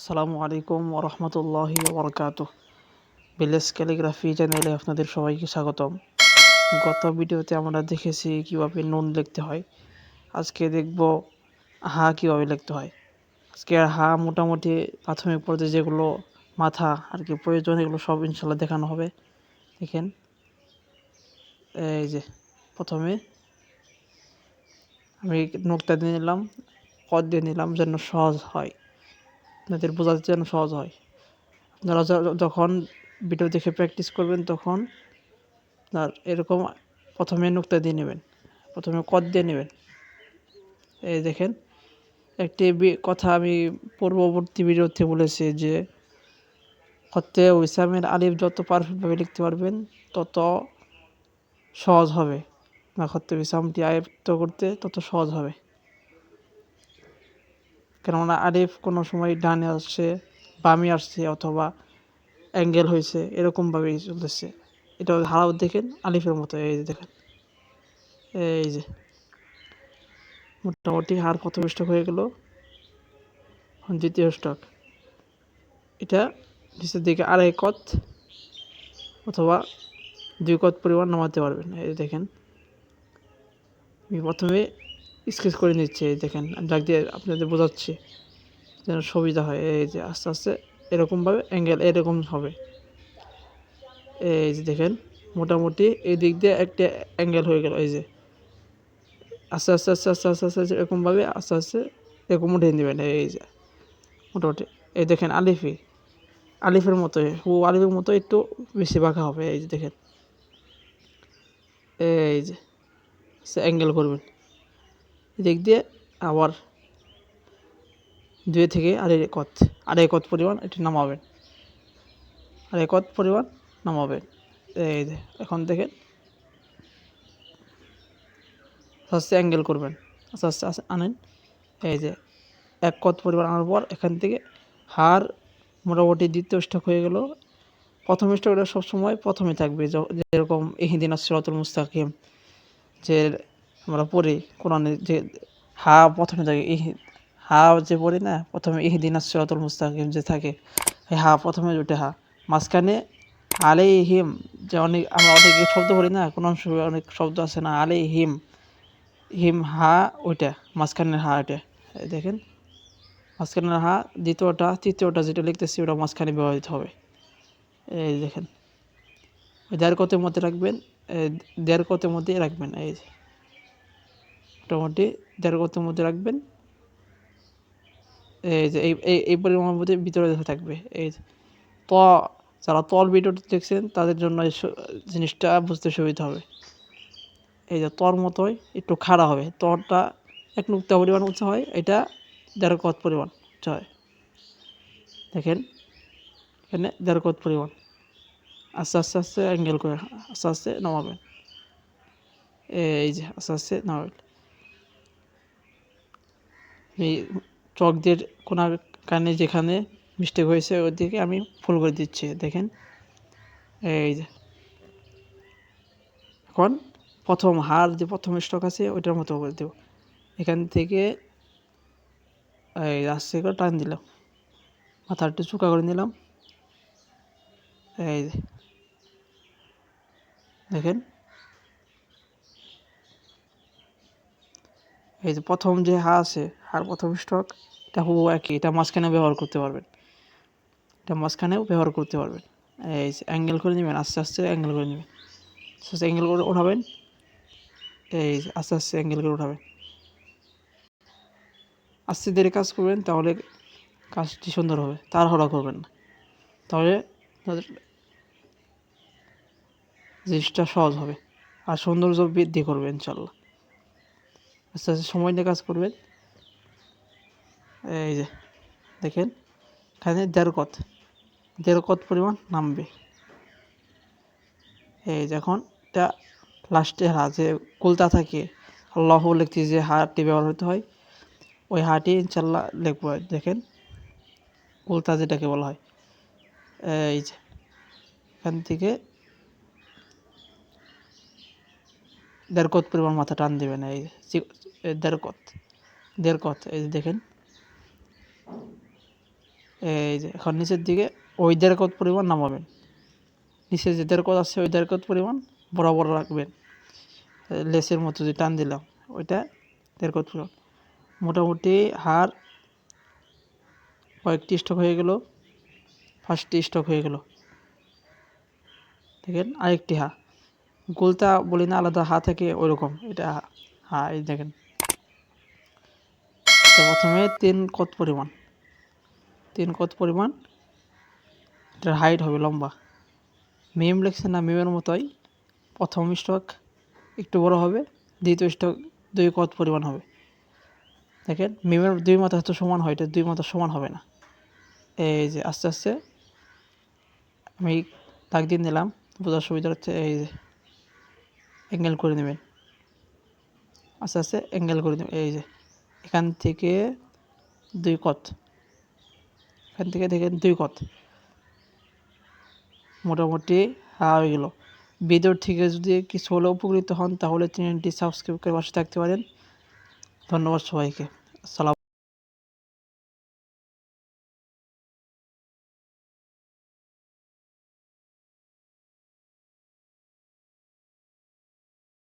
আসসালামু আলাইকুম ওরহমতুল্লাহি ওবরকাতুহ। ভিলেজ ক্যালিগ্রাফি চ্যানেলে আপনাদের সবাইকে স্বাগতম। গত ভিডিওতে আমরা দেখেছি কিভাবে নুন লিখতে হয়। আজকে দেখব হা কিভাবে লিখতে হয়। আজকে হা মোটামুটি প্রাথমিক পর্যায়ে যেগুলো মাথা আর কি প্রয়োজন এগুলো সব ইনশাল্লাহ দেখানো হবে। দেখেন, এই যে প্রথমে আমি নোকটা দিয়ে নিলাম, কদ দিয়ে নিলাম যেন সহজ হয়, আপনাদের বোঝাতে যেন সহজ হয়। আপনারা যখন ভিডিও দেখে প্র্যাকটিস করবেন তখন আপনার এরকম প্রথমে নুক্তা দিয়ে নেবেন, প্রথমে কদ দিয়ে নেবেন। এই দেখেন, একটি কথা আমি পূর্ববর্তী ভিডিওতে বলেছি যে খত্তে উইসামের আলিফ যত পারফেক্টভাবে লিখতে পারবেন তত সহজ হবে, না খত্তে উইসামটি আয়ত্ত করতে তত সহজ হবে। কেননা আলিফ কোনো সময় ডানে আসছে, বামে আসছে, অথবা অ্যাঙ্গেল হয়েছে, এরকমভাবেই চলতেছে। এটা হারাও দেখেন আলিফের মতো। এই যে দেখেন, এই যে মোটামুটি হার প্রথম স্টক হয়ে গেল, দ্বিতীয় স্টক। এটা নিচের দিকে আড়াই কত অথবা 2 কত পরিমাণ নামাতে পারবেন। এই দেখেন, আমি প্রথমে স্কেচ করে নিচ্ছি। এই দেখেন, দাগ দিয়ে আপনাদের বোঝাচ্ছি যেন সুবিধা হয়। এই যে আস্তে আস্তে এরকমভাবে অ্যাঙ্গেল এরকম হবে। এই যে দেখেন, মোটামুটি এই দিক দিয়ে একটা অ্যাঙ্গেল হয়ে গেল। এই যে আস্তে আস্তে আস্তে আস্তে আস্তে আস্তে এরকমভাবে আস্তে আস্তে এরকম উঠে নেবেন। এই যে মোটামুটি এই দেখেন আলিফের মতো, আলিফের মতো একটু বেশি বাঁকা হবে। এই যে দেখেন, এই যে অ্যাঙ্গেল করবেন এদিক দিয়ে, আবার 2 থেকে আড়াই কত পরিমাণ এটি নামাবেন, আড়াই কত পরিমাণ নামাবেন। এই যে এখন দেখেন, আস্তে আস্তে অ্যাঙ্গেল করবেন, আস্তে আস্তে আস্তে আনেন। এই যে 1 কত পরিমাণ আনার পর এখান থেকে হার মোটামুটি দ্বিতীয় স্টক হয়ে গেল। প্রথম স্টকটা সবসময় প্রথমে থাকবে, যেরকম ইহদিনাস সিরাতুল মুস্তাকিম যে আমরা পড়ি কোরআনে, যে হা প্রথমে থাকে, হা যে পড়ি না প্রথমে ইহদিনাস সিরাতুল মুস্তাকিম যে থাকে, এই হা প্রথমে ওঠে, হা মাঝখানে আলাইহিম, যে আমরা অনেক শব্দ পড়ি না, কোন অনেক শব্দ আছে না আলাইহিম, হিম হা ওইটা মাঝখানের হা ওইটা। দেখেন, মাঝখানের হা দ্বিতীয়টা তৃতীয়টা যেটা লিখতেছি ওটা মাঝখানে ব্যবহৃত হবে। এই দেখেন, দেড় কতের মধ্যে রাখবেন, দেড় কতের মধ্যে রাখবেন। এই যে মোটামুটি দেড় কতের মধ্যে রাখবেন। এই যে এই পরিমাণের মধ্যে ভিতরে থাকবে। এই যে যারা তল ভিডিওটি দেখছেন তাদের জন্য এই জিনিসটা বুঝতে সুবিধা হবে। এই যে তর মতোই একটু খাড়া হবে, তরটা 1 নুক্তা পরিমাণ উঁচা হয়, এটা 1.5 কত পরিমাণ উঁচা হয়। দেখেন, এখানে 1.5 কত পরিমাণ আস্তে আস্তে আস্তে অ্যাঙ্গেল করে আস্তে আস্তে নামাবেন। এই যে আস্তে আস্তে নামাবেন। এই চক দিয়ে কোনার কানে যেখানে মিস্টেক হয়েছে ওইদিকে আমি ফুল করে দিচ্ছি। দেখেন, এই যে এখন প্রথম হার যে প্রথম স্টক আছে ওইটার মতো করে দেব। এখান থেকে এই আস্তে করে টান দিলাম, মাথাটা একটু চুকা করে নিলাম। এই যে দেখেন, এই যে প্রথম যে হা আছে, হার প্রথম স্টক, এটা হুবহু একই, এটা মাঝখানে ব্যবহার করতে পারবেন, এটা মাঝখানেও ব্যবহার করতে পারবেন। এই যে অ্যাঙ্গেল করে নেবেন, আস্তে আস্তে অ্যাঙ্গেল করে নেবেন, আস্তে আস্তে অ্যাঙ্গেল করে উঠাবেন। এই যে আস্তে আস্তে অ্যাঙ্গেল করে উঠাবেন, আস্তে ধীরে কাজ করবেন, তাহলে কাজটি সুন্দর হবে। তাড়াহুড়া করবেন না, তাহলে জিনিসটা সহজ হবে আর সৌন্দর্য বৃদ্ধি করবে ইনশাল্লাহ। আস্তে আস্তে সময় নিয়ে কাজ করবেন। এই যে দেখেন, এখানে 1.5 কত পরিমাণ নামবে। এই যে এখন এটা লাস্টে হা যে কুলতা থাকে, আল্লাহ লিখতে যে হাটি ব্যবহার হতে হয়, ওই হাটি ইনশাল্লাহ লিখবো। দেখেন, কুলতা যেটাকে বলা হয়। এই যে এখান থেকে 1.5 কত পরিমাণ মাথা টান দেবেন। এই যে 1.5 কত, এই যে দেখেন, এই যে এখন নিচের দিকে ওই 1.5 কত পরিমাণ নামাবেন, নিচে যে 1.5 কত আছে ওই 1.5 কত পরিমাণ বরাবর রাখবেন, লেসের মতো যে টান দিলাম ওইটা 1.5 কত পরিমাণ। মোটামুটি হাড় কয়েকটি স্টক হয়ে গেল, 5টি স্টক হয়ে গেল। দেখেন আরেকটি গোলতা বলি না, আলাদা থাকে ওইরকম, এটা এই দেখেন। তো প্রথমে 3 কত পরিমাণ, 3 কত পরিমাণ এটার হাইট হবে লম্বা। মিম লিখছে না, মিমের মতোই প্রথম স্টক একটু বড় হবে, দ্বিতীয় স্টক 2 কত পরিমাণ হবে। দেখেন মিমের 2 মাথা তো সমান হয়, এটা 2 মাথা সমান হবে না। এই যে আস্তে আস্তে আমি দাগ দিয়ে নিলাম, বোঝার সুবিধা হচ্ছে। এই যে অ্যাঙ্গেল করে নেবেন, আস্তে আস্তে অ্যাঙ্গেল করে নেবেন। এই যে এখান থেকে 2 কত, এখান থেকে দেখেন 2 কত, মোটামুটি হয়ে গেল। ভিডিও থেকে যদি কিছু হলে উপকৃত হন তাহলে চ্যানেলটি সাবস্ক্রাইব করে পাশে থাকতে পারেন। ধন্যবাদ সবাইকে। আসসালাম।